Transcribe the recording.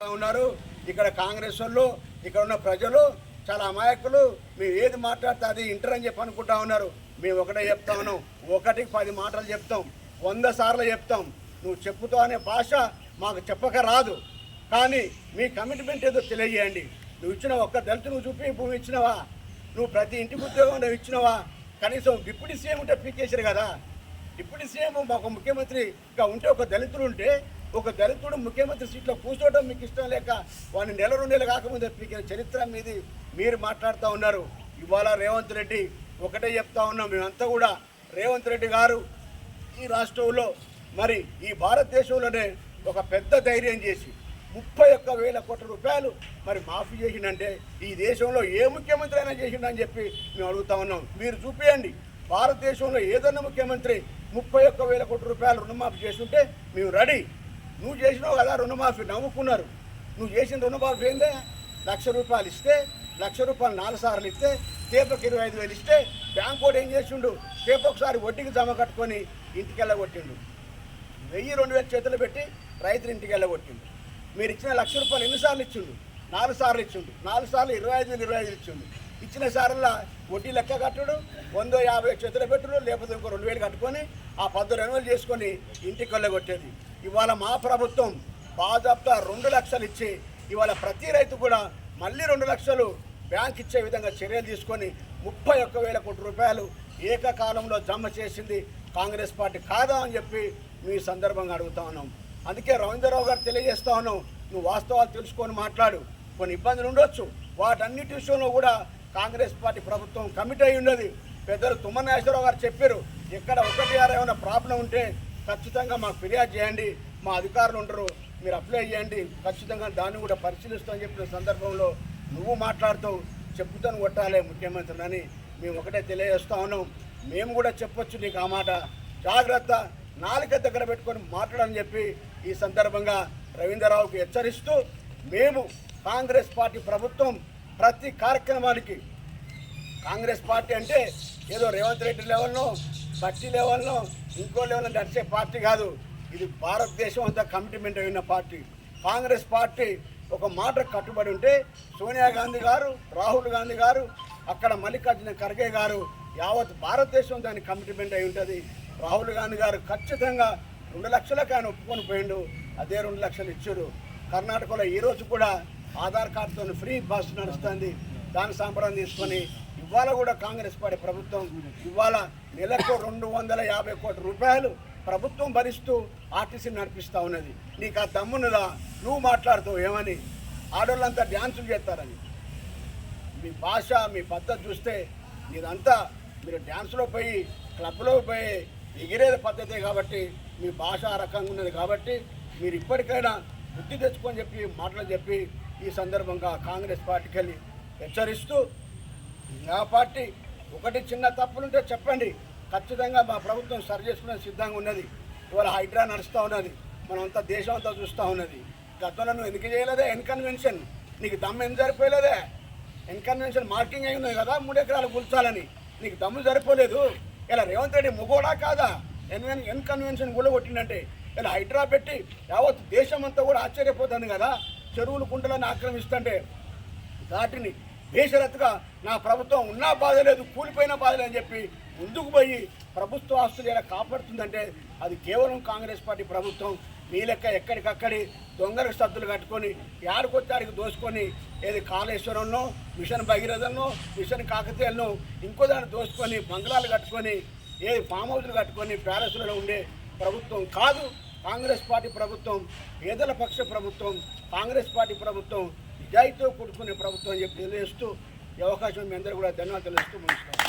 ఉన్నారు. ఇక్కడ కాంగ్రెస్ వాళ్ళు, ఇక్కడ ఉన్న ప్రజలు చాలా అమాయకులు. మేము ఏది మాట్లాడితే అది ఇంటర్ అని చెప్పి అనుకుంటా ఉన్నారు. మేము ఒకటే చెప్తా ఉన్నాం, ఒకటికి 10 మాటలు చెప్తాం, 100 సార్లు చెప్తాం. నువ్వు చెప్పుతావు అనే భాష మాకు చెప్పక రాదు, కానీ మీ కమిట్మెంట్ ఏదో తెలియజేయండి. నువ్వు ఇచ్చిన ఒక్క దళితు నువ్వు చూపి భూమి ఇచ్చినవా? నువ్వు ప్రతి ఇంటికి ఉద్యోగం నువ్వు ఇచ్చినవా? కనీసం డిప్యూటీ సీఎం ఉంటే పీకేసారు కదా. డిప్యూటీ సీఎం మాకు ముఖ్యమంత్రిగా ఉంటే ఒక దళితుడు ఉంటే, ఒక దళితుడు ముఖ్యమంత్రి సీట్లో కూర్చోవడం మీకు ఇష్టం లేక వాడిని నెల 2 నెలలు కాకముందే పీకిన చరిత్ర మీది మీరు మాట్లాడుతూ ఉన్నారు. ఇవాళ రేవంత్ రెడ్డి ఒకటే చెప్తా ఉన్నాం, మేమంతా కూడా రేవంత్ రెడ్డి గారు ఈ రాష్ట్రంలో మరి ఈ భారతదేశంలోనే ఒక పెద్ద ధైర్యం చేసి 31,000 కోట్ల రూపాయలు మరి మాఫీ చేసిందంటే ఈ దేశంలో ఏ ముఖ్యమంత్రి అయినా చేసిండని చెప్పి మేము అడుగుతా ఉన్నాం. మీరు చూపించండి, భారతదేశంలో ఏదన్నా ముఖ్యమంత్రి 31,000 కోట్ల రూపాయలు రుణమాఫీ చేస్తుంటే మేము రెడీ. నువ్వు చేసినావు కదా రుణమాఫీ, నవ్వుకున్నారు. నువ్వు చేసిన రుణమాఫీ ఏందే? ₹1,00,000 ఇస్తే, ₹1,00,000 4 సార్లు ఇస్తే, తేపకు 25,000 ఇస్తే బ్యాంక్ కూడా ఏం చేసిండు? తేప ఒకసారి వడ్డీకి జమ కట్టుకొని ఇంటికి వెళ్ళగొట్టిండు. 1,000-2,000 చేతులు పెట్టి రైతులు ఇంటికి వెళ్ళగొట్టిండు. మీరు ఇచ్చిన ₹1,00,000 ఎన్నిసార్లు ఇచ్చిండు? 4 సార్లు ఇచ్చిండు. 4 సార్లు 25,000 ఇచ్చిండు. ఇచ్చిన సార్ల వడ్డీ లెక్క కట్టుడు, 150 చేతులు పెట్టుడు, లేకపోతే ఇంకో 2,000 కట్టుకొని ఆ 10 రెన్యువల్ చేసుకొని ఇంటికి వెళ్ళగొట్టేది. ఇవాళ మా ప్రభుత్వం బాజాప్తా 2 లక్షలు ఇచ్చి ఇవాళ ప్రతి రైతు కూడా మళ్ళీ 2 లక్షలు బ్యాంక్ ఇచ్చే విధంగా చర్యలు తీసుకొని 31,000 కోట్ల రూపాయలు ఏకకాలంలో జమ చేసింది కాంగ్రెస్ పార్టీ కాదా అని చెప్పి మీ సందర్భంగా అడుగుతా ఉన్నాం. అందుకే రవీంద్రరావు గారు తెలియజేస్తా ఉన్నాం, నువ్వు వాస్తవాలు తెలుసుకొని మాట్లాడు. కొన్ని ఇబ్బందులు ఉండొచ్చు, వాటన్నిటి విషయంలో కూడా కాంగ్రెస్ పార్టీ ప్రభుత్వం కమిట్ అయి ఉన్నది. పెద్దలు తుమ్మల నాగేశ్వరరావు గారు చెప్పారు, ఎక్కడ 1 ఏమైనా ప్రాబ్లం ఉంటే ఖచ్చితంగా మాకు ఫిర్యాదు చేయండి, మా అధికారులు ఉంటారు, మీరు అప్లై చేయండి, ఖచ్చితంగా దాన్ని కూడా పరిశీలిస్తామని చెప్పిన సందర్భంలో నువ్వు మాట్లాడుతావు, చెప్పుతాను కొట్టాలి ముఖ్యమంత్రిని అని మేము ఒకటే తెలియజేస్తా ఉన్నాం. మేము కూడా చెప్పొచ్చు నీకు ఆ మాట, జాగ్రత్త, నాలుక దగ్గర పెట్టుకొని మాట్లాడని చెప్పి ఈ సందర్భంగా రవీంద్రరావుకి హెచ్చరిస్తూ, మేము కాంగ్రెస్ పార్టీ ప్రభుత్వం ప్రతి కార్యక్రమానికి, కాంగ్రెస్ పార్టీ అంటే ఏదో రేవంత్ రెడ్డి లెవెల్లో, బట్టి లెవెల్లో, ఇంకో లెవెల్లో నడిచే పార్టీ కాదు. ఇది భారతదేశం అంతా కమిట్మెంట్ అయిన పార్టీ. కాంగ్రెస్ పార్టీ ఒక మాట కట్టుబడి ఉంటే సోనియా గాంధీ గారు, రాహుల్ గాంధీ గారు, అక్కడ మల్లికార్జున ఖర్గే గారు, యావత్ భారతదేశం దాని కమిట్మెంట్ అయి ఉంటుంది. రాహుల్ గాంధీ గారు ఖచ్చితంగా 2 లక్షలకు ఆయన ఒప్పుకొని పోయిండు, అదే 2 లక్షలు ఇచ్చారు. కర్ణాటకలో ఈరోజు కూడా ఆధార్ కార్డుతో ఫ్రీ బస్ నడుస్తుంది, దాని సంబరం తీసుకొని ఇవాళ కూడా కాంగ్రెస్ పార్టీ ప్రభుత్వం ఇవాళ నెలకు 250 కోట్ల రూపాయలు ప్రభుత్వం భరిస్తూ ఆర్టీసీని నడిపిస్తూ ఉన్నది. నీకు ఆ దమ్మున్నదా? నువ్వు మాట్లాడుతావు ఏమని? ఆడవాళ్ళంతా డ్యాన్సులు చేస్తారని. మీ భాష, మీ పద్ధతి చూస్తే మీదంతా మీరు డ్యాన్స్లో పోయి, క్లబ్లో పోయి ఎగిరేది పద్ధతే కాబట్టి మీ భాష ఆ రకంగా ఉన్నది. కాబట్టి మీరు ఇప్పటికైనా బుద్ధి తెచ్చుకొని చెప్పి మాటలు చెప్పి ఈ సందర్భంగా కాంగ్రెస్ పార్టీకి వెళ్ళి హెచ్చరిస్తూ, ఆ పార్టీ ఒకటి చిన్న తప్పులుంటే చెప్పండి, ఖచ్చితంగా మా ప్రభుత్వం సరి చేసుకునే సిద్ధంగా ఉన్నది. ఇవాళ హైడ్రా నడుస్తూ ఉన్నది, మనంతా దేశం అంతా చూస్తూ ఉన్నది. గతంలో నువ్వు ఎందుకు చేయలేదే ఎన్కన్వెన్షన్? నీకు దమ్ము ఎందుకు సరిపోలేదే? ఎన్కన్వెన్షన్ మార్కింగ్ అయి ఉన్నది కదా 3 ఎకరాలు కూల్చాలని, నీకు దమ్ము సరిపోలేదు. ఇలా రేవంత్ రెడ్డి మొగోడా కాదా? ఎన్కన్వెన్షన్ కూలగొట్టిందంటే ఇలా హైడ్రా పెట్టి యావత్ దేశం అంతా కూడా ఆశ్చర్యపోతుంది కదా. చెరువులు కుంటలను ఆక్రమిస్తుంటే వాటిని బేషరత్తుగా నా ప్రభుత్వం ఉన్నా బాధ లేదు, కూలిపోయినా బాధ లేదని చెప్పి ముందుకు పోయి ప్రభుత్వ ఆస్తులు ఎలా కాపాడుతుందంటే అది కేవలం కాంగ్రెస్ పార్టీ ప్రభుత్వం. మీ లెక్క ఎక్కడికక్కడి దొంగలకు సద్దులు కట్టుకొని యాడికొచ్చాడికి దోసుకొని, ఏది కాళేశ్వరంలో, మిషన్ భగీరథంలో, మిషన్ కాకతీయలను ఇంకో దాన్ని దోసుకొని బంగ్లాలు కట్టుకొని, ఏది ఫామ్ హౌస్లు కట్టుకొని ప్యాలెస్లలో ఉండే ప్రభుత్వం కాదు కాంగ్రెస్ పార్టీ ప్రభుత్వం. పేదల పక్ష ప్రభుత్వం కాంగ్రెస్ పార్టీ ప్రభుత్వం, నిజాయితీతో కూడుకునే ప్రభుత్వం అని చెప్పి తెలియజేస్తూ ఈ అవకాశం మీ అందరూ కూడా ధన్యవాదాలు తెలుస్తూ ముగిస్తాం.